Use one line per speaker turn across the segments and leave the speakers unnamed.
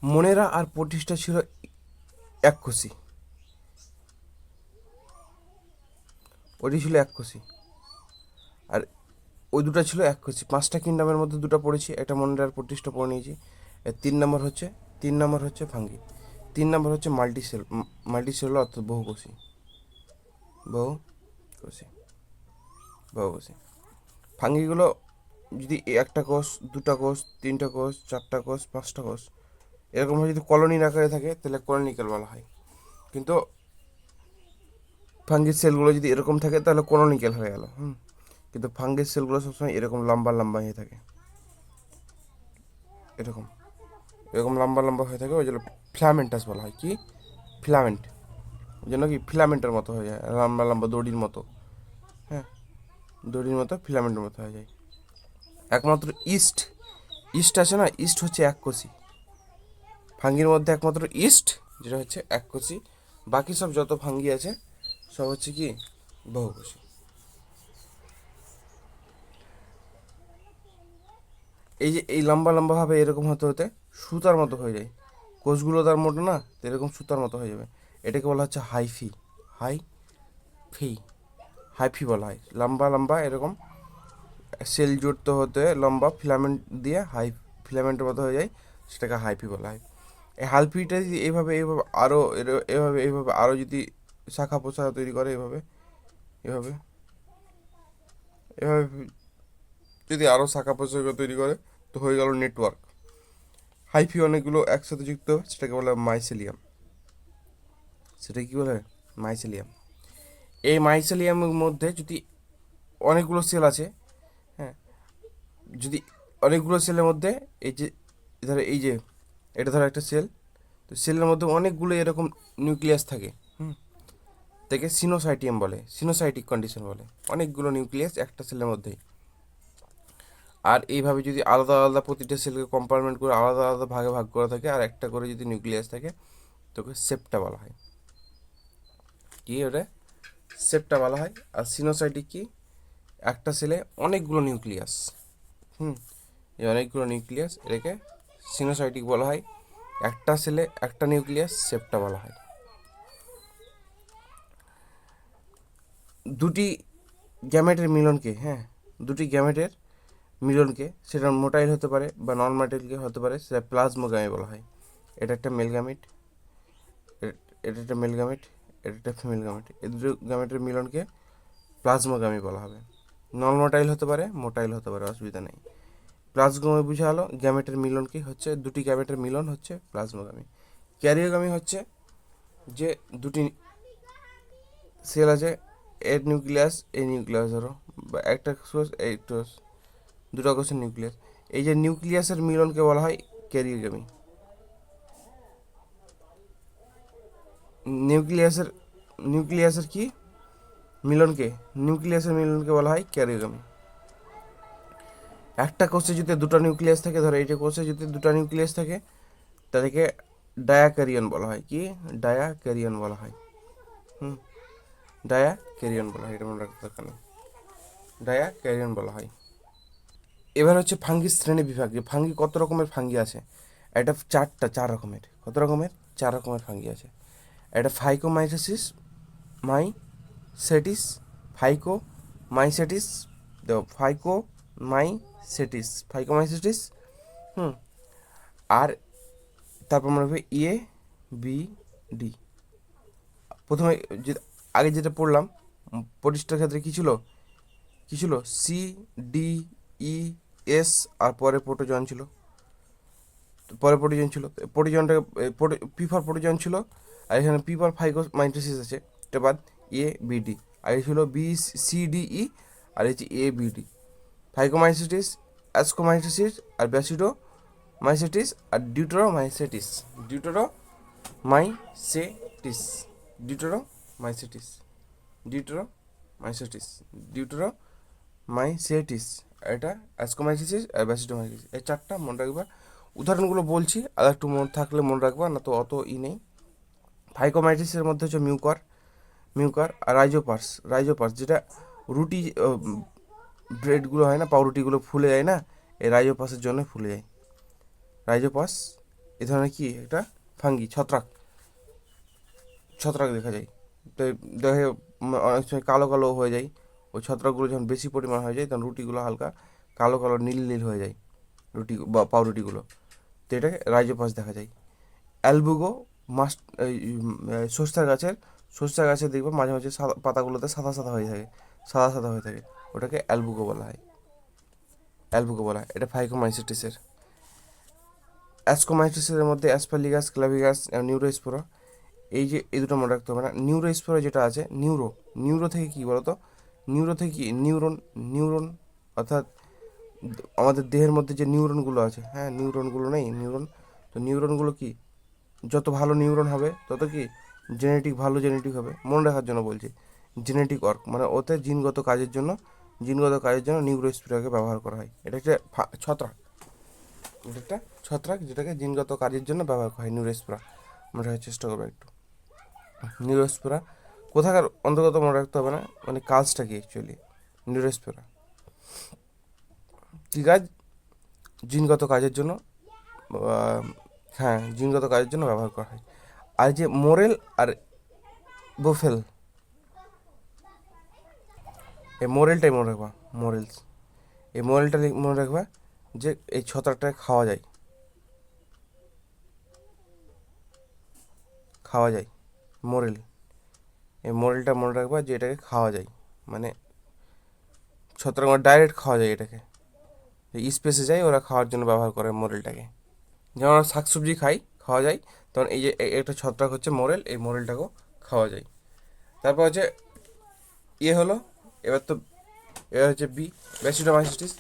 মনেরা আর প্রতিষ্ঠা ছিল এককোষী, ওটি ছিল এককোষী, আর ওই দুটো ছিল এককোষী। 5টা কিংডমের মধ্যে দুটো পড়েছি, একটা মনেরা আর প্রতিষ্ঠা পড়ে নিয়েছি। এর 3 নম্বর হচ্ছে ফাঙ্গি, 3 নম্বর হচ্ছে মাল্টিসেলুলার অর্থাৎ বহুকোষী, বহুকোষী, বহুকোষী। ফাঙ্গিগুলো যদি একটা কোষ, দুটা কোষ, তিনটা কোষ, চারটা কোষ, 5টা কোষ এরকমভাবে যদি কলোনির আকারে থাকে তাহলে কলোনিক্যাল বলা হয়। কিন্তু ফাঙ্গির সেলগুলো যদি এরকম থাকে তাহলে কলোনিক্যাল হয়ে গেল। কিন্তু ফাঙ্গির সেলগুলো সবসময় এরকম লম্বা লম্বা হয়ে থাকে, এরকম এরকম লম্বা লম্বা হয়ে থাকে, ওই জন্য ফিলামেন্টাস বলা হয়। কি ফিলামেন্ট, ওই জন্য কি ফিলামেন্টের মতো হয়ে যায়, লম্বা লম্বা দড়ির মতো। হ্যাঁ, দড়ির মতো ফিলামেন্টের মতো হয়ে যায়। একমাত্র ইস্ট, ইস্ট আছে না, ইস্ট হচ্ছে এককোষী। ফাঙ্গির মধ্যে একমাত্র ইস্ট যেটা হচ্ছে এককোষী, বাকি সব যত ফাঙ্গি আছে সব হচ্ছে কি বহুকোষী। এই যে এই লম্বা লম্বাভাবে এরকম হতে হতে সুতার মতো হয়ে যায়, কোষগুলো তার মোটা না, তো এরকম সুতার মতো হয়ে যাবে। এটাকে বলা হচ্ছে হাইফি, হাইফি, হাইফি বলা হয়। লম্বা লম্বা এরকম সেল জুড়তে হতে লম্বা ফিলামেন্ট দিয়ে ফিলামেন্টের মতো হয়ে যায়, সেটাকে হাইফি বলা হয়। এই হাইফিটা যদি এইভাবে এইভাবে আরও এভাবে এইভাবে আরও যদি শাখা প্রশাখা তৈরি করে, এভাবে এভাবে এভাবে যদি আরও শাখা প্রশাখা তৈরি করে, তো হয়ে গেল নেটওয়ার্ক। হাইফি অনেকগুলো একসাথে যুক্ত হবে, সেটাকে বলা হয় মাইসেলিয়াম। সেটা কি বলে? মাইসেলিয়াম। এই মাইসেলিয়ামের মধ্যে যদি অনেকগুলো সেল আছে, হ্যাঁ, যদি অনেকগুলো সেলের মধ্যে এই যে ধরো এই যে এটা ধরো একটা সেল, তো সেলের মধ্যে অনেকগুলো এরকম নিউক্লিয়াস থাকে, তাকে সিনোসাইটিয়াম বলে, সিনোসাইটিক কন্ডিশন বলে, অনেকগুলো নিউক্লিয়াস একটা সেলের মধ্যেই। আর এইভাবে যদি আলাদা আলাদা প্রতিটা সেলকে কম্পার্টমেন্ট করে আলাদা আলাদা ভাগে ভাগ করা থাকে আর একটা করে যদি নিউক্লিয়াস থাকে, তোকে সেপ্টা বলা হয়। কি ওটা? সেপ্টা বলা হয়। আর সিনোসাইটিক কি? একটা সেলে অনেকগুলো নিউক্লিয়াস, হুম, এই অনেকগুলো নিউক্লিয়াস এটাকে সিনোসাইটিক বলা হয়। একটা সেলে একটা নিউক্লিয়াস সেপ্টা বলা হয়। দুটি গ্যামেটের মিলনকে, হ্যাঁ, দুটি গ্যামেটের মিলনকে, সেটা মোটাইল হতে পারে বা নন মোটাইলকে হতে পারে, সেটা প্লাজমোগামি বলা হয়। এটা একটা মেল গ্যামেট, এটা একটা মেল গ্যামেট, এটা একটা ফিমেল গ্যামেট, এই দুটো গ্যামেটের মিলনকে প্লাজমোগামি বলা হবে। নন মোটাইল হতে পারে, মোটাইল হতে পারে, অসুবিধা নেই। প্লাজমোগামি বুঝা হলো, গ্যামেটের মিলন কি হচ্ছে, দুটি গ্যামেটের মিলন হচ্ছে প্লাজমোগামি। ক্যারিওগামি হচ্ছে যে দুটি সেল আছে, এর নিউক্লিয়াস এই নিউক্লিয়াস ধরো, বা একটা কোষ এই কোষ, দুটো কোষের নিউক্লিয়াস, এই যে নিউক্লিয়াসের মিলনকে বলা হয় ক্যারিওগামি। নিউক্লিয়াসের নিউক্লিয়াসের কি মিলনকে, নিউক্লিয়াসের মিলনকে বলা হয় ক্যারিওগামি। একটা কোষে যদি দুটো নিউক্লিয়াস থাকে, ধরো এইটা কোষে যদি দুটো নিউক্লিয়াস থাকে, তাদেরকে ডায়াক্যারিয়ন বলা হয়। কি? ডায়াক্যারিয়ন বলা হয়। হুম, ডায়াক্যারিয়ন বলা হয়, এটা মনে রাখতে দরকার নেই, ডায়াক্যারিয়ন বলা হয়। এবার হচ্ছে ফাঙ্গি শ্রেণী বিভাগ, যে ফাঙ্গি কত রকমের ফাঙ্গি আছে। এটা চার রকমের। কত রকমের? 4 রকমের ফাঙ্গি আছে। এটা ফাইকোমাইসেটিস, মাইসেটিস, ফাইকোমাইসেটিস, দেখো ফাইকোমাইসেটিস, হুম, আর তারপর মনে হবে বি, ডি। প্রথমে যে আগে যেটা পড়লাম প্রতিষ্ঠার ক্ষেত্রে কি ছিল সি, ডি, ই, এস, আর পরে প্রোটোজন ছিল, পরে প্রোটোজন ছিল, প্রোটোজনটা পি ফর প্রোটোজন ছিল, আর এখানে পি ফর ফাইকোমাইটোসিস আছে, এটা বাদ বি, ডি। আর এই ছিল বি, সি, ডি, ই, আর এই যে বি, ডি। ফাইকোমাইসিটিস, অ্যাসকোমাইটোসিস, আর ব্যাসিডোমাইসিটিস, আর ডিউটেরোমাইসেটিস, ডিউটেরোমাইসেটিস, ডিউটেরোমাইসেটিস, ডিউটেরোমাইসেটিস, এটা অ্যাসকোমাইসিস আর ব্যাসিডোমাইসিস, এই চারটা মনে রাখবা। উদাহরণগুলো বলছি, আর একটু মনে থাকলে মনে রাখবা, না তো অত নেই। ফাইকোমাইটিসের মধ্যে হচ্ছে মিউকার আর রাইজোপার্স যেটা রুটি ব্রেডগুলো হয় না, পাউরুটিগুলো ফুলে যায় না, এই রাইজোপাসের জন্য ফুলে যায়, রাইজোপাস এ ধরনের কি একটা ফাঙ্গি, ছত্রাক, ছত্রাক দেখা যায়। তো দেখে অনেক সময় কালো কালো হয়ে যায়। ওই ছত্রাকগুলো যখন বেশি পরিমাণ হয়ে যায় তখন রুটিগুলো হালকা কালো কালো নীল নীল হয়ে যায়, রুটি বা পাউরুটিগুলো। তো এটাকে রাইজোপাস দেখা যায়। অ্যালবুগো মাস্ট, সরষা গাছের দেখবে মাঝে মাঝে সাদা পাতাগুলোতে সাদা সাদা হয়ে থাকে, সাদা সাদা হয়ে থাকে, ওটাকে অ্যালবুগো বলা হয়। অ্যালবুগো বলা হয়, এটা ফাইকোমাইসিটিসের। অ্যাসকোমাইসিসের মধ্যে অ্যাসপারলিগাস, ক্লাভিগাস, নিউরোস্পোরা। এই দুটো মনে রাখতে হবে না। নিউরোস্পোরা যেটা আছে, নিউরো থেকে কি বলতো, নিউরো থেকে কি নিউরন অর্থাৎ আমাদের দেহের মধ্যে যে নিউরনগুলো আছে, হ্যাঁ নিউরনগুলো নেই, নিউরন। তো নিউরনগুলো কি, যত ভালো নিউরন হবে তত কি ভালো জেনেটিক হবে, মনে রাখার জন্য বলছি। জেনেটিক ওয়ার্ক মানে ওতে জিনগত কাজের জন্য নিউরোস্পিরাকে ব্যবহার করা হয়। এটা একটা ছত্রাক, এটা একটা ছত্রাক যেটাকে জিনগত কাজের জন্য ব্যবহার করা হয়, নিউরোস্পিরা। মনে রাখার চেষ্টা করবে একটু। নিউরোস্পিরা কোথাকার অন্তর্গত মনে রাখতে হবে না, মানে কাজটা কি অ্যাকচুয়ালি নিউরোস্পিরা কী কাজ, জিনগত কাজের জন্য, হ্যাঁ জিনগত কাজের জন্য ব্যবহার করা হয়। আর যে মোরেল আর বোফেল, এই মোরেলটাই মনে রাখবা, মোরেলস, এই মোরেলটা মনে রাখবা যে এই ছত্রাকটাকে খাওয়া যায়, খাওয়া যায় মোরেল। এই মোরেলটা মনে রাখবা যে এটাকে খাওয়া যায়, মানে ছত্রাক মানে ডাইরেক্ট খাওয়া যায় এটাকে, স্পেসে যায় ওরা খাওয়ার জন্য ব্যবহার করে মোরেলটাকে। যেমন আমরা শাকসবজি খাওয়া যায়, তখন এই যে একটা ছত্রাক হচ্ছে মোরেল, এই মোরেলটাকেও খাওয়া যায়। তারপর হচ্ছে ইয়ে হলো, এবার তো এবার হচ্ছে বি, ব্যাসিডোমাইসিস।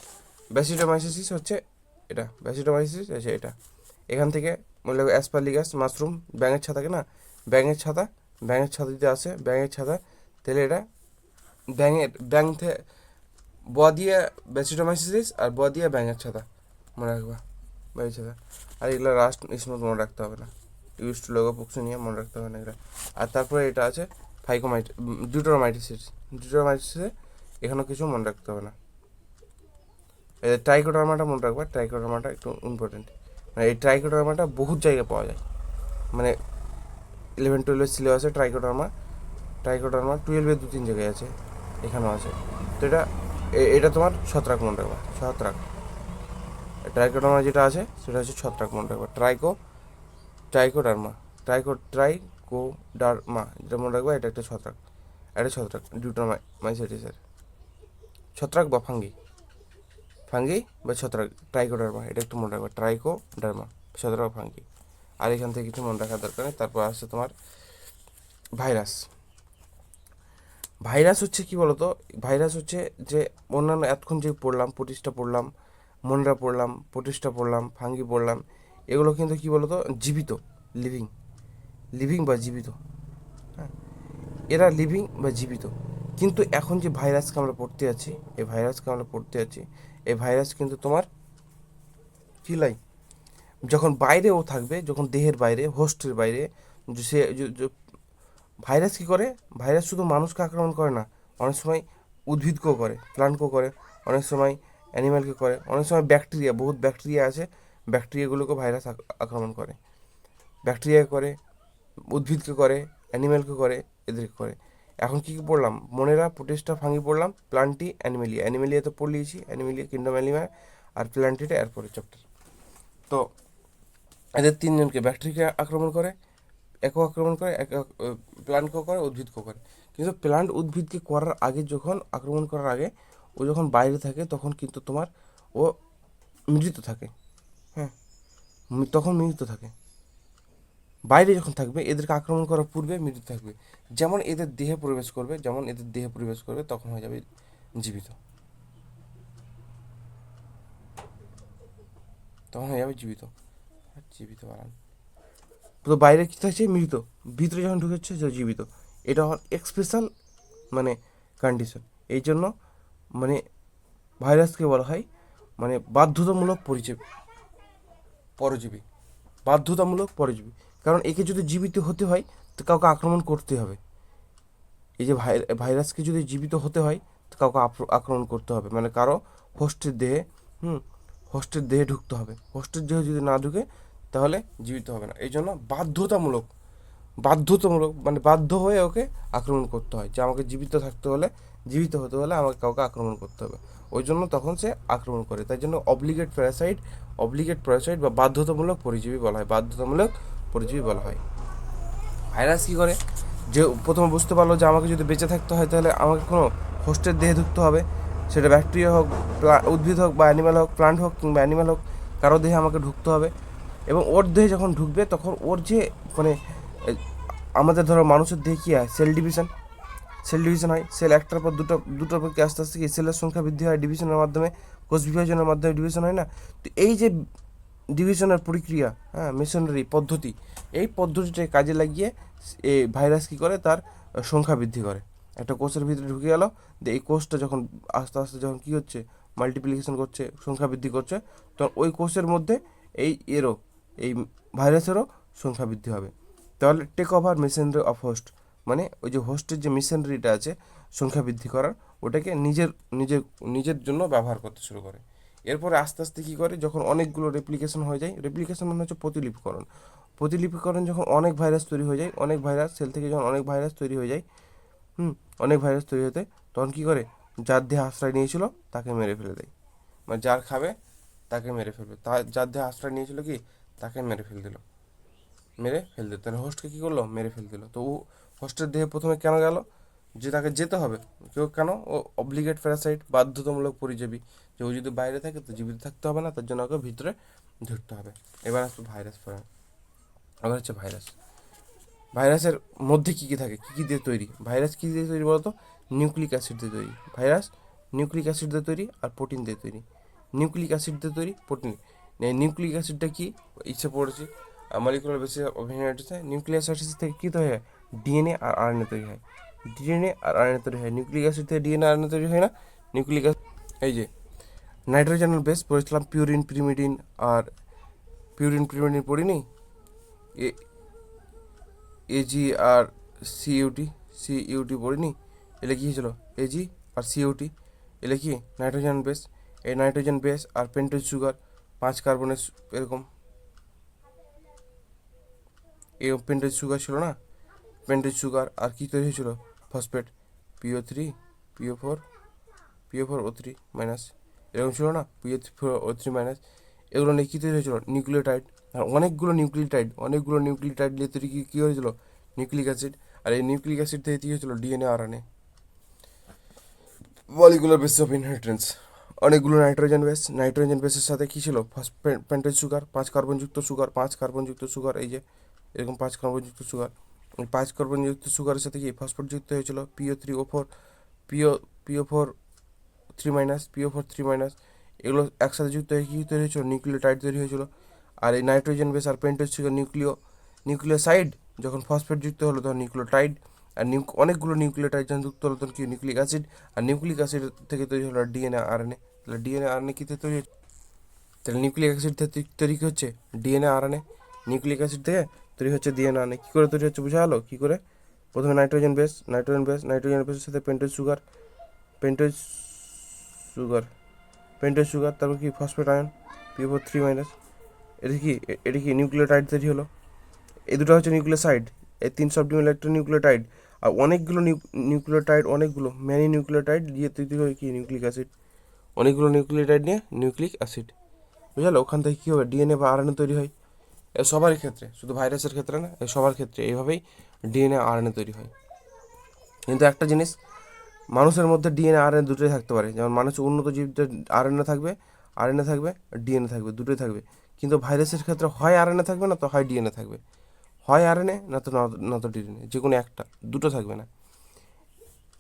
ব্যাসিডোমাইসিস হচ্ছে এটা, ব্যাসিডোমাইসিস হচ্ছে এটা। এখান থেকে মনে লাগবে অ্যাসপারলিগাস, মাশরুম, ব্যাঙের ছাতা, না ব্যাঙের ছাতা, ব্যাঙের ছাতা যদি আসে ব্যাঙের ছাতা, তাহলে এটা ব্যাঙ থেকে ব দিয়ে ব্যাসিডোমাইসিস আর ব দিয়ে ব্যাঙের ছাতা মনে রাখবা, ব্যাঙের ছাতা। আর এগুলো রাস্ট স্মুথ মনে রাখতে হবে না, ইউজ টু লোগো পুক্সু নিয়ে মনে রাখতে হবে না এগুলো। আর তারপরে এটা আছে ডিউটোরোমাইটিসে এখানেও কিছু মনে রাখতে হবে না। ট্রাইকোডার্মাটা মনে রাখবা, ট্রাইকোডার্মাটা একটু ইম্পর্টেন্ট। মানে এই ট্রাইকোডার্মাটা বহুত জায়গায় পাওয়া যায়, মানে 11-12 সিলেবাসে ট্রাইকোডার্মা 12-এ 2-3 জায়গায় আছে, এখানেও আছে। তো এটা তোমার ছত্রাক মনে রাখবা, ছত্রাক। ট্রাইকোডার্মা যেটা আছে সেটা হচ্ছে ছত্রাক মনে রাখবা, ট্রাইকোডার্মা, ট্রাইকোডার্মা যেটা মনে রাখবা, এটা একটা ছত্রাক, এটা ছত্রাক ডিউটোমাইসিটিসের ছত্রাক বা ফাঙ্গি বা ছত্রাক। ট্রাইকোডার্মা এটা একটু মনে রাখবা, ট্রাইকোডার্মা ছত্রাক বা ফাঙ্গি। আর এখান থেকে কিছু মনে রাখার দরকার নেই। তারপর আসছে তোমার ভাইরাস। ভাইরাস হচ্ছে কি বলতো, ভাইরাস হচ্ছে যে অন্যান্য এতক্ষণ যে পড়লাম, প্রতিষ্ঠা পড়লাম, মনরা পড়লাম, প্রতিষ্ঠা পড়লাম, ফাঙ্গি পড়লাম, এগুলো কিন্তু কি বলতো জীবিত, লিভিং, লিভিং বা জীবিত, হ্যাঁ এরা লিভিং বা জীবিত। কিন্তু এখন যে ভাইরাসকে আমরা পড়তে যাচ্ছি, এই ভাইরাস কিন্তু তোমার কী লাই, যখন বাইরেও থাকবে, যখন দেহের বাইরে, হোস্টের বাইরে, সে ভাইরাস কী করে, ভাইরাস শুধু মানুষকে আক্রমণ করে না, অনেক সময় উদ্ভিদকেও করে, প্লান্টকেও করে, অনেক সময় অ্যানিম্যালকে করে, অনেক সময় ব্যাকটেরিয়া, বহুত ব্যাকটেরিয়া আছে, ব্যাকটেরিয়াগুলোকে ভাইরাস আক্রমণ করে, ব্যাকটেরিয়াকে করে, উদ্ভিদকে করে, অ্যানিম্যালকে করে, এদেরকে করে। এখন কী কী পড়লাম, মনেরা, প্রোটিস্টা, ফাঙ্গি পড়লাম, প্লান্টি, অ্যানিমেলিয়া তো পড়লিয়েছি, অ্যানিমেলিয়া, কিংডম অ্যানিমাল, আর প্লান্টিটা এরপরে চ্যাপ্টার। তো এদের তিনজনকে ব্যাকটেরিয়া আক্রমণ করে, একক আক্রমণ করে, প্লান্টকেও করে, উদ্ভিদকেও করে। কিন্তু প্লান্ট উদ্ভিদকে করার আগে, যখন আক্রমণ করার আগে ও যখন বাইরে থাকে তখন কিন্তু তোমার ও মৃত থাকে, হ্যাঁ তখন মৃত থাকে। বাইরে যখন থাকবে, এদেরকে আক্রমণ করার পূর্বে মৃত থাকবে। যেমন এদের দেহে প্রবেশ করবে তখন হয়ে যাবে জীবিত, জীবিত বানান। তো বাইরে কী থাকছে, মৃত, ভিতরে যখন ঢুকেছে যে জীবিত। এটা হল এক্সপেশাল মানে কন্ডিশন। এই জন্য মানে ভাইরাসকে বলা হয় মানে বাধ্যতামূলক পরজীবী, বাধ্যতামূলক পরজীবী। কারণ একে যদি জীবিত হতে হয় তো কাউকে আক্রমণ করতে হবে। এই যে ভাইরাসকে যদি জীবিত হতে হয় তো কাউকে আক্রমণ করতে হবে, মানে কারো হোস্টের দেহে, হোস্টের দেহে ঢুকতে হবে। হোস্টের দেহে যদি না ঢুকে তাহলে জীবিত হবে না। এই জন্য বাধ্যতামূলক মানে বাধ্য হয়ে ওকে আক্রমণ করতে হয়, যে আমাকে জীবিত হতে হলে আমাকে কাউকে আক্রমণ করতে হবে। ওই জন্য তখন সে আক্রমণ করে। তাই জন্য অব্লিগেট প্যারাসাইট বা বাধ্যতামূলক পরিজীবী বলা হয়। ভাইরাস কী করে, যে প্রথমে বুঝতে পারলো যে আমাকে যদি বেঁচে থাকতে হয় তাহলে আমাকে কোনো হোস্টের দেহে ঢুকতে হবে, সেটা ব্যাকটেরিয়া হোক, উদ্ভিদ হোক বা অ্যানিম্যাল হোক, প্লান্ট হোক কিংবা অ্যানিম্যাল হোক, কারো দেহে আমাকে ঢুকতে হবে। এবং ওর দেহে যখন ঢুকবে তখন ওর যে মানে আমাদের ধরো মানুষের দেহে কী হয়, সেল ডিভিশন হয়। সেল একটার পর দুটোর পর কি আস্তে আস্তে কি সেলের সংখ্যা বৃদ্ধি হয় ডিভিশনের মাধ্যমে, কোষ বিভাজনের মাধ্যমে ডিভিশন হয় না। তো এই যে ডিভিশনের প্রক্রিয়া, হ্যাঁ, মেশিনারি পদ্ধতি, এই পদ্ধতিটাকে কাজে লাগিয়ে এই ভাইরাস কী করে, তার সংখ্যা বৃদ্ধি করে। একটা কোষের ভিতরে ঢুকে গেল, এই কোষটা যখন আস্তে আস্তে যখন কী হচ্ছে, মাল্টিপ্লিকেশন করছে, সংখ্যা বৃদ্ধি করছে, তখন ওই কোষের মধ্যে এই ভাইরাসেরও সংখ্যা বৃদ্ধি হবে। তাহলে take over machinery of host, মানে ওই যে হোস্টের যে মেশিনারিটা আছে সংখ্যা বৃদ্ধি করার, ওটাকে নিজের নিজের জন্য ব্যবহার করতে শুরু করে। এরপরে আস্তে আস্তে কী করে, যখন অনেকগুলো রেপ্লিকেশন হয়ে যায়, রেপ্লিকেশন মানে হচ্ছে প্রতিলিপিকরণ যখন অনেক ভাইরাস তৈরি হয়ে যায়, অনেক ভাইরাস সেল থেকে যখন অনেক ভাইরাস তৈরি হয়ে যায়, অনেক ভাইরাস তৈরি হতে, তখন কী করে, যার দেহে আশ্রয় নিয়েছিল তাকে মেরে ফেলে দেয়। মানে যার খাবে তাকে মেরে ফেলবে, যার দেহে আশ্রয় নিয়েছিল কি, তাকে মেরে ফেল দিল। তাহলে হোস্টকে কী করলো, মেরে ফেল দিল। তো ও হোস্টের দেহে প্রথমে কেন গেল, যে তাকে যেতে হবে। কেন, ও অব্লিগেট প্যারাসাইট, বাধ্যতামূলক পরিজীবী, যে ও যদি বাইরে থাকে তো জীবিত থাকতে হবে না, তার জন্য ওকে ভিতরে ধরতে হবে। এবার আসবে ভাইরাসের মধ্যে কী কী থাকে, কী কী দিয়ে তৈরি ভাইরাস, কী দিয়ে তৈরি বলতো, নিউক্লিক অ্যাসিড দিয়ে তৈরি ভাইরাস। নিউক্লিক অ্যাসিড দিয়ে তৈরি আর প্রোটিন দিয়ে তৈরি। নিউক্লিক অ্যাসিড দিয়ে তৈরি, প্রোটিন। নিউক্লিক অ্যাসিডটা কি, ইচ্ছে পড়েছি, molecular basis of inheritance. Nucleus acid থেকে কী তৈরি হয়, ডিএনএ আর আরএনএ তৈরি হয়। নিউক্লিক অ্যাসিড থেকে ডিএনএ আরএনএ তৈরি হয় না। নিউক্লিক অ্যাসিড, এই যে নাইট্রোজেনের বেস পড়েছিলাম, পিউরিন পিরিমিডিন পড়িনি, এ এজি আর সিইউটি পড়িনি। এলে কী হয়েছিল, এজি আর সিইউটি, এলে কি নাইট্রোজেন বেস। এই নাইট্রোজেন বেস আর পেন্টোজ সুগার, 5 কার্বনের এরকম পেন্টোজ সুগার ছিল না, পেন্টোজ সুগার আর কি তৈরি হয়েছিল, ফসফেট, পিও3, পিও4 ও3 মাইনাস, এরকম ছিল না, পিও4 ও3 মাইনাস। এগুলো নিয়ে কী তৈরি হয়েছিল, নিউক্লিওটাইড। আর অনেকগুলো নিউক্লিওটাইড নিয়ে তৈরি কী হয়েছিল, নিউক্লিক অ্যাসিড। আর এই নিউক্লিক অ্যাসিড থেকে কী হয়েছিল, DNA RNA. Molecular basis of inheritance, অনেকগুলো নাইট্রোজেন বেসের সাথে কী ছিল, পেন্টোজ সুগার, 5 কার্বনযুক্ত সুগার, এই যে এরকম 5 কার্বনযুক্ত সুগার। 5 কার্বনযুক্ত সুগারের সাথে কি ফসফেট যুক্ত হয়েছিল, পিও4 ও3 মাইনাস। এগুলো একসাথে যুক্ত হয়ে কী তৈরি হয়েছিল, নিউক্লিওটাইড তৈরি হয়েছিল। আর এই নাইট্রোজেন বেস আর পেন্টোজ সুগার নিউক্লিওসাইড, যখন ফসফেট যুক্ত হলো তখন নিউক্লিওটাইড। আর অনেকগুলো নিউক্লিওটাইড যখন যুক্ত হলো তখন কি, নিউক্লিক অ্যাসিড। আর নিউক্লিক অ্যাসিড থেকে তৈরি হলো ডিএনএ আরএনএ। তাহলে ডিএনএ আরএনএ কী থেকে তৈরি, তাহলে নিউক্লিক অ্যাসিড থেকে তৈরি কী হচ্ছে, ডিএনএ আরএনএ। নিউক্লিক অ্যাসিড থেকে তৈরি হচ্ছে ডিএনএ আরএনএ। কী করে তৈরি হচ্ছে বোঝা হলো, কী করে, প্রথমে নাইট্রোজেন বেসের সাথে পেন্টোজ সুগার পেন্টোজ সুগার, তারপর কি ফসফেট আয়ন, পিও4 3 মাইনাস। এটা কি নিউক্লিওটাইড তৈরি হলো। এই দুটো হচ্ছে নিউক্লিওসাইড। এই 3 শব্দ মিলে একটা নিউক্লিওটাইড। আর অনেকগুলো ম্যানি নিউক্লিওটাইড দিয়ে তৈরি হয় কি, নিউক্লিক অ্যাসিড। অনেকগুলো নিউক্লিওটাইড নিয়ে নিউক্লিক অ্যাসিড, বুঝলো। ওখান থেকে কী হবে, ডিএনএ বা আরএনএ তৈরি হয়। এ সবারই ক্ষেত্রে, শুধু ভাইরাসের ক্ষেত্রে না, সবার ক্ষেত্রে এইভাবেই ডিএনএ আরএনএ তৈরি হয়। কিন্তু একটা জিনিস, মানুষের মধ্যে ডিএনএ আরএনএ দুটোই থাকতে পারে। যেমন মানুষের উন্নত জীবদের আরএনএ থাকবে, ডিএনএ থাকবে, দুটোই থাকবে। কিন্তু ভাইরাসের ক্ষেত্রে হয় আরএনএ থাকবে না তো হয় ডিএনএ থাকবে। হয় আরএনএ না তো ডিএনএ, যে কোনো একটা, দুটো থাকবে না।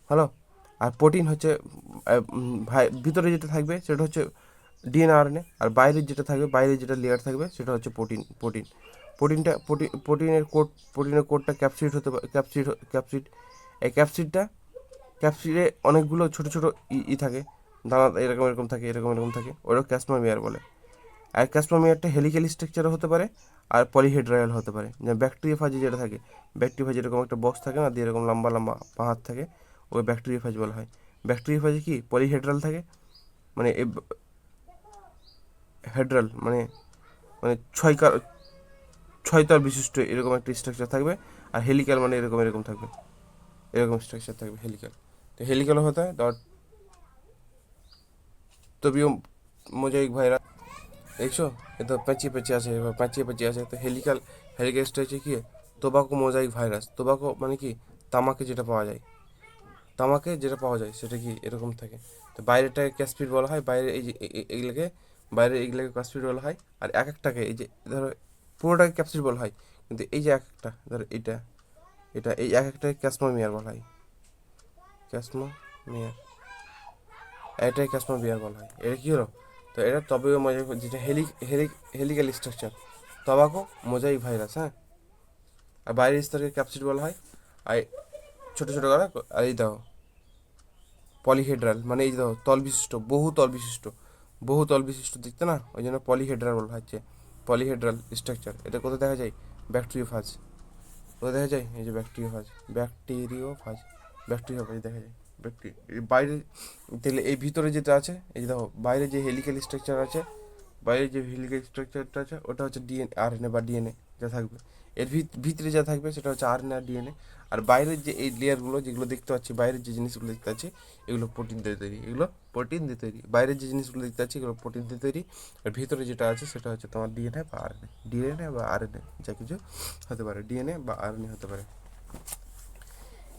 হ্যালো। আর প্রোটিন হচ্ছে ভিতরে যেটা থাকবে সেটা হচ্ছে ডিএনএ আরএনএ। আর বাইরের যেটা লেয়ার থাকবে সেটা হচ্ছে প্রোটিনের কোডটা ক্যাপসিড। এই ক্যাপসিডে অনেকগুলো ছোট ছোট থাকে, দানা এরকম থাকে, ওটা ক্যাসমামিয়ার বলে। আর ক্যাসমামিয়ারটা হেলিক্যাল স্ট্রাকচারও হতে পারে আর পলিহেড্রাল হতে পারে। যেমন ব্যাকটেরিওফাজি যেটা থাকে, ব্যাকটেরিওফাজি এরকম একটা বক্স থাকে না, দিয়ে এরকম লম্বা লম্বা হাত থাকে, ওই ব্যাকটেরিওফাজি বলা হয়। ব্যাকটেরিওফাজি কি পলিহেড্রাল থাকে, মানে হেড্রাল মানে মানে ছয় তল বিশিষ্ট এরকম একটা স্ট্রাকচার থাকবে। আর হেলিক্যাল মানে এরকম থাকবে, এরকম স্ট্রাকচার থাকবে হেলিক্যাল। তো হেলিক্যাল হতে হয় তবিও মোজাইক ভাইরাস, দেখছো এ তো পেঁচিয়ে পেঁচিয়ে আছে, এবার পেঁচিয়ে পেঁচিয়ে আছে। তো হেলিক্যালটা হচ্ছে কি, টোবাকো মোজাইক ভাইরাস। টোবাকো মানে কি, তামাকে যেটা পাওয়া যায়, সেটা কি এরকম থাকে। তো বাইরেটাকে ক্যাসপিড বলা হয়, বাইরে এই যে এইগুলোকে ক্যাসপিড বলা হয়। আর এক একটাকে এই যে ধরো পুরোটাকে ক্যাপসিড বলা হয়, কিন্তু এই যে এক একটা ধরো এটা এটা এই এক একটাকে ক্যাসমোমিয়ার বলা হয়, ক্যাসমোমিয়ার, এটাই ক্যাসমোমিয়ার বলা হয়। এটা কি হলো, তো এটা তবে যেটা হেলিক্যাল স্ট্রাকচার, তবাকো মোজাইক ভাইরাস, হ্যাঁ। আর বাইরের স্তরকে ক্যাপসিড বলা হয়। আর ছোটো ছোটো করা, আর এই দেখো পলিহেড্রাল, মানে এই দেখো তল বিশিষ্ট, বহু তল বিশিষ্ট দেখতে না, ওই জন্য পলিহেড্রাল বলা হচ্ছে, পলিহেড্রাল স্ট্রাকচার। এটা কোথায় দেখা যায়, ব্যাকটেরিওফাজ। কোথায় দেখা যায়, এই যে ব্যাকটেরিওফাজ দেখা যায়। বাইরে তাহলে এই ভিতরে যেটা আছে, এই যে দেখো বাইরে যে হেলিক্যাল স্ট্রাকচার আছে, বাইরে যে হেলিক্যাল স্ট্রাকচারটা আছে ওটা হচ্ছে ডিএনএ, আরএনএ বা ডিএনএ যা থাকবে। এর ভিতরে যা থাকবে সেটা হচ্ছে আরএনএ আর ডিএনএ। আর বাইরের যে এই লেয়ারগুলো যেগুলো দেখতে পাচ্ছি, বাইরের যে জিনিসগুলো দেখতে পাচ্ছি, এগুলো প্রোটিন দিয়ে তৈরি, বাইরের যে জিনিসগুলো দেখতে পাচ্ছি এগুলো প্রোটিন দিয়ে তৈরি। আর ভিতরে যেটা আছে সেটা হচ্ছে তোমার ডিএনএ বা আরএনএ যা কিছু হতে পারে, ডিএনএ বা আরএনএ হতে পারে।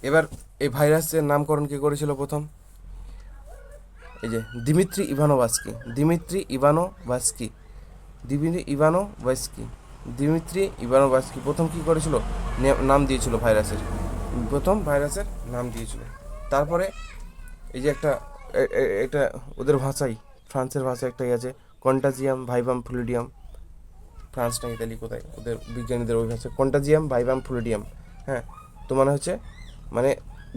এবার এই ভাইরাসের নামকরণ কে করেছিল প্রথম, এই যে দিমিত্রি ইভানোভাস্কি, প্রথম কি করেছিল, নাম দিয়েছিল ভাইরাসের, নাম দিয়েছিল। তারপরে এই যে এটা ওদের ভাষায়, ফ্রান্সের ভাষায় একটাই আছে, কন্টাজিয়াম ভাইভাম ফ্লুইডিয়াম। ফ্রান্স না ইতালি কোথায়, ওদের বিজ্ঞানীদের ওই ভাষায় কন্টাজিয়াম ভাইভাম ফ্লুইডিয়াম, হ্যাঁ। তো মানে হচ্ছে, মানে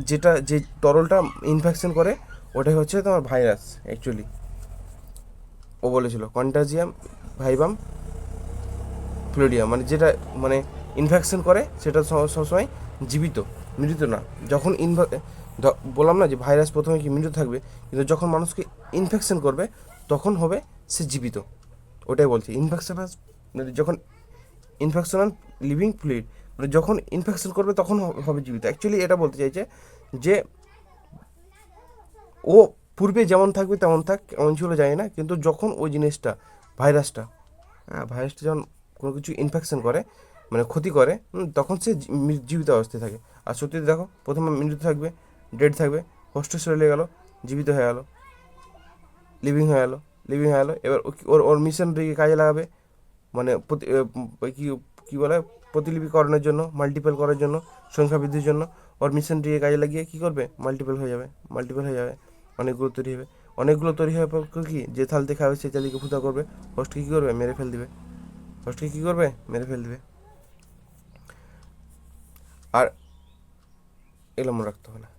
যে তরলটা ইনফেকশন করে ওটাই হচ্ছে তোমার ভাইরাস অ্যাকচুয়ালি। ও বলেছিল কন্টাজিয়াম ভাইভাম ফ্লুইডিয়াম, মানে যেটা মানে ইনফেকশন করে সেটা সবসময় জীবিত, মৃত না। যখন বললাম না যে ভাইরাস প্রথমে কি মৃত থাকবে, কিন্তু যখন মানুষকে ইনফেকশন করবে তখন হবে সে জীবিত। ওটাই বলছি ইনফেকশন, মানে যখন ইনফেকশনাল লিভিং ফ্লুইড, মানে যখন ইনফেকশন করবে তখন হবে জীবিত। অ্যাকচুয়ালি এটা বলতে চাইছে যে ও পূর্বে যেমন থাকবে তেমন থাক, কেমন ছিল জানি না, কিন্তু যখন ওই জিনিসটা ভাইরাসটা, হ্যাঁ ভাইরাসটা যখন কোনো কিছু ইনফেকশন করে, মানে ক্ষতি করে, তখন সে জীবিত অবস্থায় থাকে। আর সত্যি দেখো প্রথমে মৃত থাকবে, ডেড থাকবে, হোস্টেল চলে গেল, জীবিত হয়ে গেল, লিভিং হয়ে গেল। এবার ওর মিশনটাকে কাজে লাগাবে, মানে কি কী বলে, প্রতিলিপিকরণের জন্য, মাল্টিপল করার জন্য, সংখ্যা বৃদ্ধির জন্য। ওর মিশনটিকে কাজে লাগিয়ে কী করবে, মাল্টিপল হয়ে যাবে, অনেকগুলো তৈরি হবে। অনেকগুলো তৈরি হওয়ার পর কি, যে থালতে খাবে সেই থালিকে ফুটা করবে, হোস্টকে কী করবে, মেরে ফেল দিবে। আর এগুলো মনে রাখতে হবে না,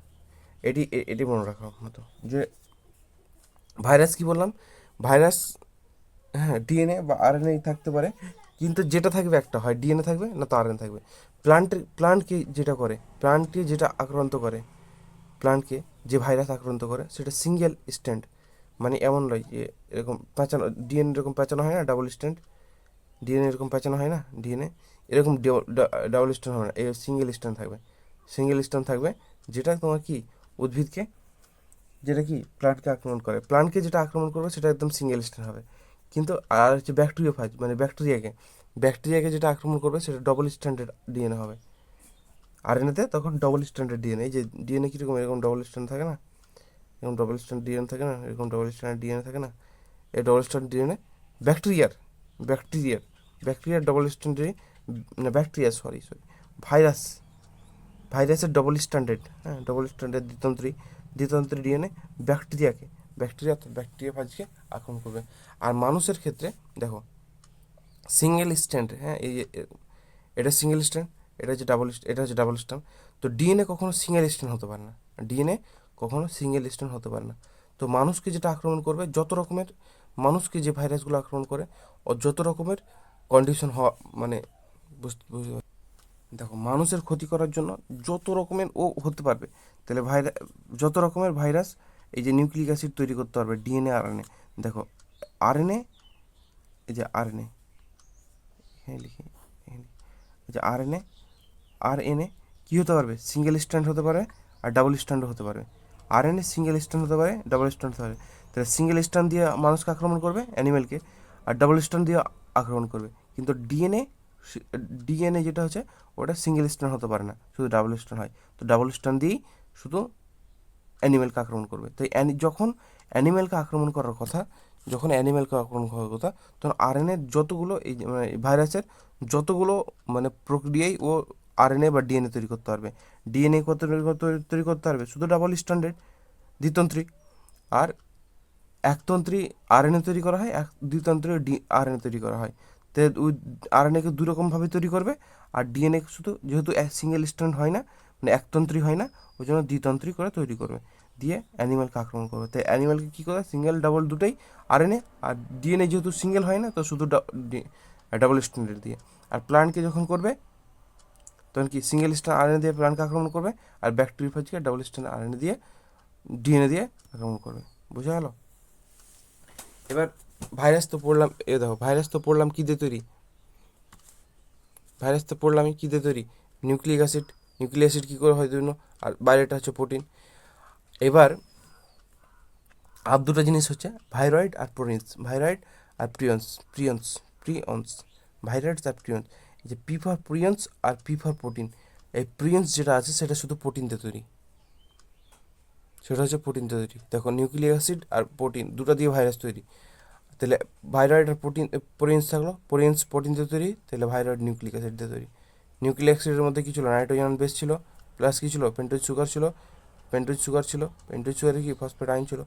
এটি মনে রাখার মতো যে ভাইরাস কি বললাম, ভাইরাস, হ্যাঁ ডিএনএ বা আরএনএ থাকতে পারে, কিন্তু যেটা থাকবে একটা, হয় ডিএনএ থাকবে না তো আরএনএ থাকবে। প্লান্টকে যেটা আক্রান্ত করে, প্লান্টকে যে ভাইরাস আক্রান্ত করে সেটা সিঙ্গেল স্ট্যান্ড, মানে এমন নয় যে এরকম পেঁচানো, ডিএনএ এরকম পেঁচানো হয় না, ডাবল স্ট্যান্ড, ডিএনএ এরকম পেঁচানো হয় না, ডিএনএ এরকম ডাবল স্ট্যান্ড হবে না, এই সিঙ্গেল স্ট্যান্ড থাকবে, যেটা তোমার কি উদ্ভিদকে, যেটা কি প্লান্টকে আক্রমণ করে, প্লান্টকে যেটা আক্রমণ করবে সেটা একদম সিঙ্গেল স্ট্যান্ড হবে। কিন্তু আর হচ্ছে ব্যাকটেরিওফাজ, মানে ব্যাকটেরিয়াকে যেটা আক্রমণ করবে সেটা ডবল স্ট্যান্ডার্ড ডিএনএ হবে। আরএনএতে তখন ডবল স্ট্যান্ডার্ড ডিএনএ, এই যে ডিএনএ কীরকম এরকম ডবল স্ট্যান্ড থাকে না, এরকম ডবল স্ট্যান্ড ডিএনএ থাকে না, এরকম ডবল স্ট্যান্ডার্ড ডিএনএ থাকে না, এই ডবল স্ট্যান্ড ডিএনএ ব্যাকটেরিয়ার ব্যাকটেরিয়ার ব্যাকটেরিয়ার ডবল স্ট্যান্ডার্ড, না ব্যাকটেরিয়া, সরি ভাইরাসের ডবল স্ট্যান্ডার্ড, হ্যাঁ ডবল স্ট্যান্ডার্ড দ্বিতন্ত্রী ডিএনএ ব্যাকটেরিয়াফাজকে আক্রমণ করবে। আর মানুষের ক্ষেত্রে দেখো সিঙ্গেল স্ট্যান্ড, হ্যাঁ এই এটা সিঙ্গেল স্ট্যান্ড, এটা হচ্ছে ডাবল স্ট্যান্ড। তো ডিএনএ কখনো সিঙ্গেল স্ট্যান্ড হতে পারে না, তো মানুষকে যেটা আক্রমণ করবে, মানুষকে যে ভাইরাসগুলো আক্রমণ করে ও যত রকমের কন্ডিশন হওয়া, মানে বুঝতে দেখো মানুষের ক্ষতি করার জন্য যত রকমের ও হতে পারবে, তাহলে যত রকমের ভাইরাস এই যে নিউক্লিক অ্যাসিড তৈরি করতে পারবে, ডিএনএ আরএনএ। দেখো আরএনএ, এই যে আরএনএ, হ্যাঁ লিখি, যে আরএনএ কী হতে পারবে, সিঙ্গেল স্ট্র্যান্ড হতে পারে আর ডাবল স্ট্র্যান্ডও হতে পারবে। আরএনএ সিঙ্গেল স্ট্র্যান্ড হতে পারে, ডাবল স্ট্র্যান্ড হতে পারে। তাহলে সিঙ্গেল স্ট্র্যান্ড দিয়ে মানুষকে আক্রমণ করবে, অ্যানিমেলকে, আর ডাবল স্ট্র্যান্ড দিয়ে আক্রমণ করবে। কিন্তু ডিএনএ যেটা হচ্ছে ওটা সিঙ্গেল স্ট্র্যান্ড হতে পারে না, শুধু ডাবল স্ট্র্যান্ড হয়। তো ডাবল স্ট্র্যান্ড দিয়েই শুধু অ্যানিমেলকে আক্রমণ করবে। তাই যখন অ্যানিমেলকে আক্রমণ করার কথা তখন আরএনএ যতগুলো এই মানে ভাইরাসের যতগুলো মানে প্রক্রিয়ায় ও আরএনএ বা ডিএনএ তৈরি করতে পারবে। ডিএনএ কত তৈরি করতে পারবে, শুধু ডাবল স্ট্যান্ডার্ড দ্বিতন্ত্রী। আর একতন্ত্রী আরএনএ তৈরি করা হয়, দ্বিতন্ত্রী আরএনএ তৈরি করা হয়। তো ওই আরএনএকে দুই রকমভাবে তৈরি করবে। আর ডিএনএ শুধু যেহেতু সিঙ্গেল স্ট্যান্ড হয় না, মানে একতন্ত্রী হয় না, ওই জন্য দ্বিতন্ত্রী করে তৈরি করবে, দিয়ে অ্যানিমেলকে আক্রমণ করবে। তাই অ্যানিমেলকে কী করে, সিঙ্গেল ডাবল দুটোই আরএনএ। আর ডিএনএ যেহেতু সিঙ্গেল হয় না, তো শুধু ডাবল স্ট্যান্ডার্ড দিয়ে। আর প্লান্টকে যখন করবে তখন কি সিঙ্গেল স্ট্যান্ড আরএনএ দিয়ে প্লান্টকে আক্রমণ করবে, আর ব্যাকটেরিওফাজকে ডাবল স্ট্যান্ড আরএনএ দিয়ে ডিএনএ দিয়ে আক্রমণ করবে। বোঝা গেল? এবার ভাইরাস তো পড়লাম, দেখো ভাইরাস তো পড়লাম কী দিয়ে তৈরি, কী দিয়ে তৈরি, নিউক্লিক অ্যাসিড। নিউক্লিক অ্যাসিড কী করে হয় বিভিন্ন, আর বাইরেটা হচ্ছে প্রোটিন। এবার আর দুটো জিনিস হচ্ছে ভাইরয়েড আর প্রিয়ন্স, প্রিয়ন্স ভাইরয়েডস আর প্রিয়ন্স। এই যে পি ফর প্রিয়ন্স আর পি ফর প্রোটিন, এই প্রিয়ন্স যেটা আছে সেটা শুধু প্রোটিন দিয়ে তৈরি, সেটা হচ্ছে প্রোটিন দিয়ে তৈরি। দেখো নিউক্লিক অ্যাসিড আর প্রোটিন দুটো দিয়ে ভাইরাস তৈরি। তাহলে ভাইরয়েড আর প্রিয়ন্স থাকলো, প্রোটিন দিয়ে তৈরি, তাহলে ভাইরয়েড নিউক্লিক অ্যাসিড দিয়ে তৈরি। নিউক্লিক অ্যাসিডের মধ্যে কী ছিল, নাইট্রোজেন বেস ছিল, প্লাস কী ছিল, পেন্টোজ সুগার ছিল, পেন্টোজ সুগারে কি ফসফেট আয়ন ছিল,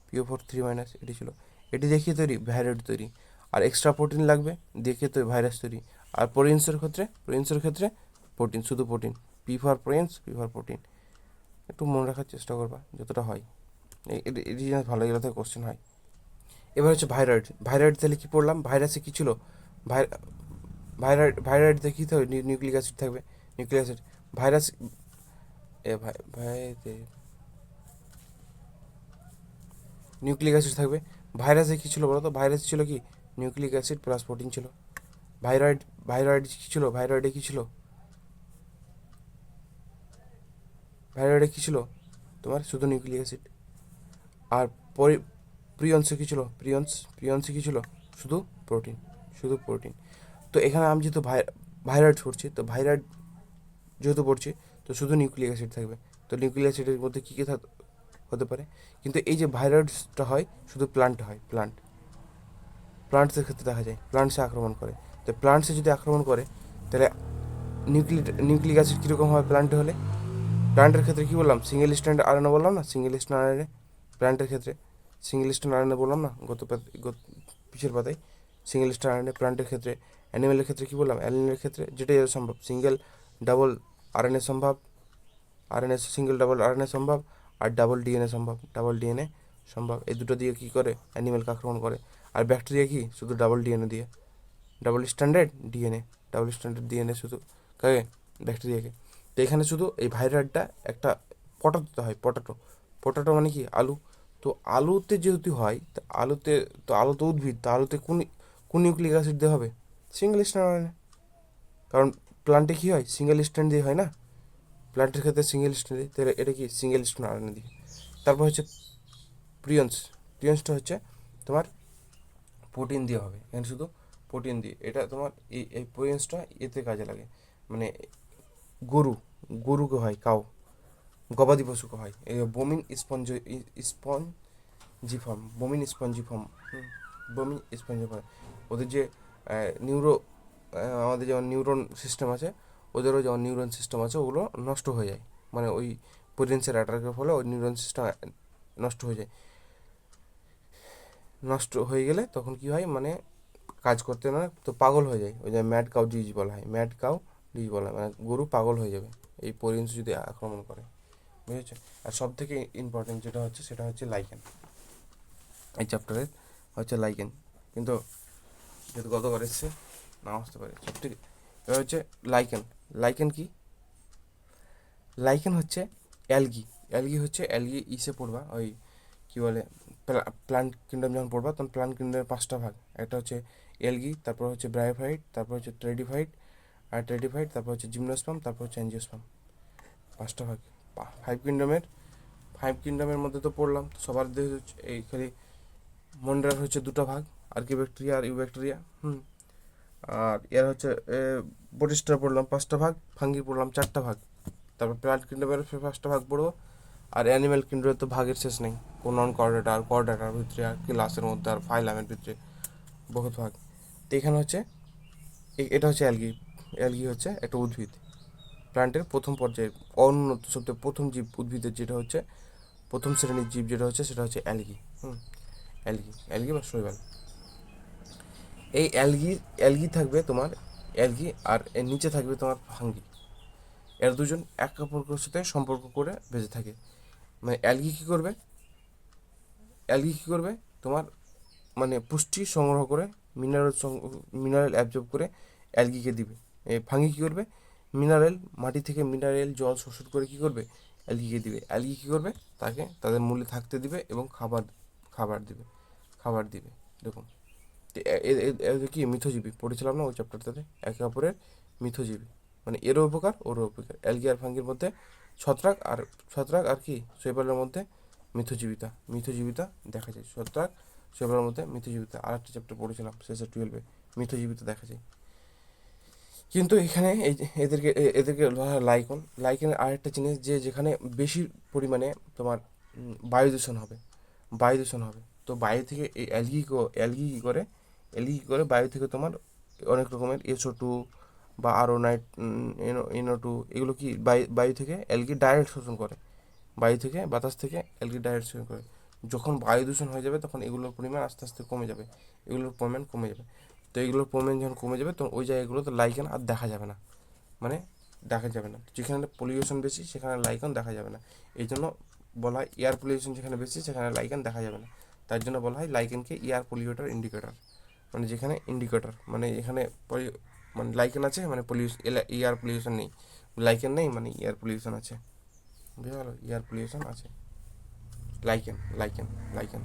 PO4 3- এটি ছিল। এটি দেখিয়ে তৈরি ভাইরয়েড তৈরি। আর এক্সট্রা প্রোটিন লাগবে, দেখিয়ে তৈরি ভাইরাস তৈরি। আর প্রিন্সের ক্ষেত্রে প্রোটিন, শুধু প্রোটিন, পি ফর প্রোটিন। একটু মনে রাখার চেষ্টা করবা যতটা হয়, এটি জিনিস ভালো, এগুলো থেকে কোশ্চেন হয়। এবার হচ্ছে ভাইরয়েড তাহলে কী পড়লাম, ভাইরাসে কী ছিল, ভাইরয়েডতে কী থাকবে, নিউক্লিক অ্যাসিড থাকবে, নিউক্লিক অ্যাসিড। ভাইরাস এ ভাই ভাই নিউক্লিক অ্যাসিড থাকবে। ভাইরাসে কী ছিল বলো তো, ভাইরাস ছিল কি, নিউক্লিক অ্যাসিড প্লাস প্রোটিন ছিল। ভাইরয়েড কী ছিল, ভাইরয়েডে কী ছিল তোমার, শুধু নিউক্লিক অ্যাসিড। আর প্রিয়ন্সে কী ছিল, প্রিয়ন্সে কী ছিল, শুধু প্রোটিন। তো এখানে আমি যেহেতু ভাইরয়েড পড়ছি, তো ভাইরয়েড যেহেতু পড়ছি, তো শুধু নিউক্লিক অ্যাসিড থাকবে। তো নিউক্লিক অ্যাসিডের মধ্যে কী কী হতে পারে, কিন্তু এই যে ভাইরয়েডসটা হয় শুধু প্লান্টসের ক্ষেত্রে দেখা যায়, প্লান্টসে আক্রমণ করে। তো প্লান্টসে যদি আক্রমণ করে, তাহলে নিউক্লিক অ্যাসিড কীরকম হয় প্লান্টে হলে, প্লান্টের ক্ষেত্রে কী বললাম, সিঙ্গেল স্ট্যান্ড আরএনএ বললাম না, প্লান্টের ক্ষেত্রে সিঙ্গেল স্ট্যান্ড আরএনএ বললাম না, পিছের পাতায় সিঙ্গেল স্ট্যান্ড আরএনএ প্লান্টের ক্ষেত্রে। অ্যানিমেলের ক্ষেত্রে কী বললাম, অ্যানিমেলের ক্ষেত্রে যেটাই সম্ভব, সিঙ্গেল ডাবল আরএনএ সম্ভব, সিঙ্গেল ডাবল আরএনএ সম্ভব, আর ডাবল ডিএনএ সম্ভব। এই দুটো দিয়ে কী করে, অ্যানিমেলকে আক্রমণ করে। আর ব্যাকটেরিয়া কি, শুধু ডাবল স্ট্যান্ডার্ড ডিএনএ শুধু কাকে, ব্যাকটেরিয়াকে। তো এখানে শুধু এই ভাইরাসটা একটা পটাটোতে হয়, পটাটো মানে কি, আলু। তো আলুতে যেহেতু হয়, আলু তো উদ্ভিদ, তো আলুতে কোন নিউক্লিক অ্যাসিড দিয়ে হবে, সিঙ্গেল স্ট্যান্ড আরএনএ। কারণ প্লান্টে কী হয়, সিঙ্গেল স্ট্যান্ড দিয়ে হয় না, প্লান্টের ক্ষেত্রে সিঙ্গেল স্ট্যান্ড দিয়ে, তাহলে এটা কি সিঙ্গেল স্ট্যান্ড আরএনএ দিয়ে। তারপর হচ্ছে প্রিয়ন্সটা হচ্ছে তোমার প্রোটিন দিয়ে হবে, এখানে শুধু প্রোটিন দিয়ে। এটা তোমার এই প্রিয়ন্সটা এতে কাজে লাগে, মানে গরুকে হয়, গবাদি পশুকে হয়, এই স্পঞ্জিফর্ম। ওদের যে নিউরো আমাদের যেমন নিউরন সিস্টেম আছে, ওদেরও যেমন নিউরন সিস্টেম আছে, ওগুলো নষ্ট হয়ে যায়, মানে ওই প্রিয়ন্সের অ্যাটাকের ফলে ওই নিউরন সিস্টেম নষ্ট হয়ে যায়। নষ্ট হয়ে গেলে তখন কি হয়, মানে কাজ করতে না, তো পাগল হয়ে যায়, ওই যে ম্যাড কাউ ডিজিজ বলা হয়, মানে গরু পাগল হয়ে যাবে এই পরিবেশ যদি আক্রমণ করে, বুঝেছো। আর সব থেকে ইম্পর্টেন্ট যেটা হচ্ছে সেটা হচ্ছে লাইকেন, এই চ্যাপ্টারের হচ্ছে লাইকেন, কিন্তু যেহেতু গতবার এসছে না আসতে পারে, সব ঠিক। এবার হচ্ছে লাইকেন কি, লাইকেন হচ্ছে অ্যালগি ইসে পড়বা, ওই কী বলে, প্লান্ট কিংডম যখন পড়বা, তখন প্লান্ট কিংডমের 5টা ভাগ, একটা হচ্ছে এলগি, তারপর হচ্ছে ব্রায়োফাইট, তারপর হচ্ছে ট্রেডিফাইট, আর টেরিডোফাইট, তারপর হচ্ছে জিমনোস্পার্ম, তারপর হচ্ছে অ্যাঞ্জিওস্পার্ম। 5টা ভাগ। 5 কিংডমের মধ্যে তো পড়লাম, তো সবার দেহ হচ্ছে এই খালি মন্ডার হচ্ছে 2টা ভাগ, আর্কিব্যাকটেরিয়া আর ইউব্যাকটেরিয়া। আর এর হচ্ছে প্রোটিস্টা পড়লাম 5টা ভাগ, ফাঙ্গি পড়লাম 4টা ভাগ। তারপর প্লান্ট কিংডমের 5টা ভাগ পড়বো। আর অ্যানিম্যাল কিংডমের তো ভাগের শেষ নেই, নন কর্ডেটার, কর্ডেটার ভিতরে, আর ক্লাসের মধ্যে, আর ফাইলামের ভিতরে বহুত ভাগ। তো এখানে হচ্ছে এটা হচ্ছে অ্যালগি। অ্যালগি হচ্ছে একটা উদ্ভিদ, প্ল্যান্টের প্রথম পর্যায়ে অনুন্নত সবচেয়ে প্রথম জীব, উদ্ভিদের যেটা হচ্ছে প্রথম শ্রেণীর জীব যেটা হচ্ছে সেটা হচ্ছে অ্যালগি। অ্যালগি, অ্যালগি বা শৈবাল। এই অ্যালগি থাকবে তোমার, অ্যালগি, আর এর নিচে থাকবে তোমার ফাঙ্গি। এর দুজন এক অপরের সাথে সম্পর্ক করে বেঁচে থাকে। মানে অ্যালগি কী করবে তোমার, মানে পুষ্টি সংগ্রহ করে, মিনারেল অ্যাবজর্ব করে অ্যালগিকে দিবে। ফাঙ্গি কী করবে, মিনারেল, মাটি থেকে মিনারেল জল শোষণ করে কী করবে, অ্যালগিকে দিবে। অ্যালগি কী করবে, তাকে তাদের মূলে থাকতে দিবে এবং খাবার দিবে। দেখুন, এদের কি মিথজীবী পড়েছিলাম না ওই চ্যাপ্টারটাতে, একে অপরের মিথজীবী, মানে এরও উপকার ওরও উপকার। অ্যালগি আর ফাঙ্গির মধ্যে ছত্রাক আর কি শৈবালের মধ্যে মিথজীবিতা দেখা যায়। ছত্রাক শৈবালের মধ্যে মিথজীবিতা, আর একটা চ্যাপ্টার পড়েছিলাম শেষে 12-এ, মিথজীবিতা দেখা যায়। কিন্তু এখানে এই যে এদেরকে বলা হয় লাইকন। লাইকেনের আরেকটা জিনিস, যে যেখানে বেশি পরিমাণে তোমার বায়ু দূষণ হবে, তো বায়ু থেকে এই অ্যালগি কী করে বায়ু থেকে তোমার অনেক রকমের SO2 বা আরও NO2, এগুলো কি বায়ু থেকে অ্যালগি ডাইরেক্ট শোষণ করে। বায়ু থেকে, বাতাস থেকে অ্যালগি ডাইরেক্ট শোষণ করে। যখন বায়ু দূষণ হয়ে যাবে তখন এগুলোর পরিমাণ আস্তে আস্তে কমে যাবে, এগুলোর পরিমাণ কমে যাবে। তো এগুলোর পরিমাণ যখন কমে যাবে তখন ওই জায়গাগুলোতে লাইকেন আর দেখা যাবে না, মানে দেখা যাবে না। যেখানে পলিউশন বেশি সেখানে লাইকন দেখা যাবে না। এই জন্য বলা হয় এয়ার পলিউশন যেখানে বেশি সেখানে লাইকেন দেখা যাবে না। তার জন্য বলা হয় লাইকেনকে এয়ার পলিউটার ইন্ডিকেটর। মানে যেখানে ইন্ডিকেটর, মানে এখানে মানে লাইকেন আছে মানে এয়ার পলিউশন নেই, লাইকেন নেই মানে এয়ার পলিউশন আছে। বুঝতে পারলো, এয়ার পলিউশন আছে। Lichen lichen lichen